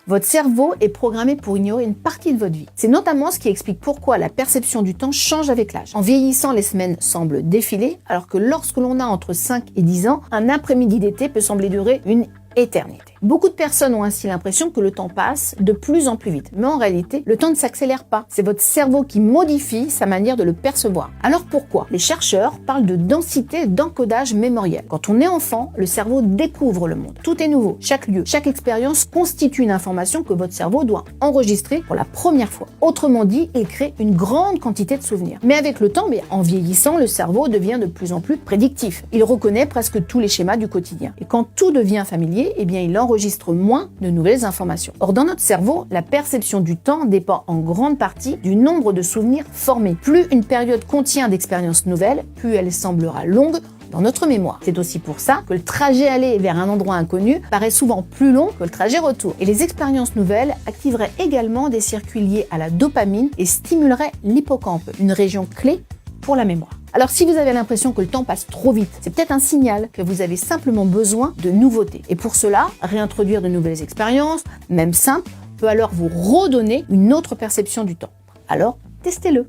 Votre cerveau est programmé pour ignorer une partie de votre vie. C'est notamment ce qui explique pourquoi la perception du temps change avec l'âge. En vieillissant, les semaines semblent défiler, alors que lorsque l'on a entre 5 et 10 ans, un après-midi d'été peut sembler durer une éternité. Beaucoup de personnes ont ainsi l'impression que le temps passe de plus en plus vite. Mais en réalité, le temps ne s'accélère pas. C'est votre cerveau qui modifie sa manière de le percevoir. Alors pourquoi? Les chercheurs parlent de densité d'encodage mémoriel. Quand on est enfant, le cerveau découvre le monde. Tout est nouveau. Chaque lieu, chaque expérience constitue une information que votre cerveau doit enregistrer pour la première fois. Autrement dit, il crée une grande quantité de souvenirs. Mais avec le temps, en vieillissant, le cerveau devient de plus en plus prédictif. Il reconnaît presque tous les schémas du quotidien. Et quand tout devient familier, il enregistre moins de nouvelles informations. Or, dans notre cerveau, la perception du temps dépend en grande partie du nombre de souvenirs formés. Plus une période contient d'expériences nouvelles, plus elle semblera longue dans notre mémoire. C'est aussi pour ça que le trajet aller vers un endroit inconnu paraît souvent plus long que le trajet retour. Et les expériences nouvelles activeraient également des circuits liés à la dopamine et stimuleraient l'hippocampe, une région clé pour la mémoire. Alors si vous avez l'impression que le temps passe trop vite, c'est peut-être un signal que vous avez simplement besoin de nouveautés. Et pour cela, réintroduire de nouvelles expériences, même simples, peut alors vous redonner une autre perception du temps. Alors, testez-le.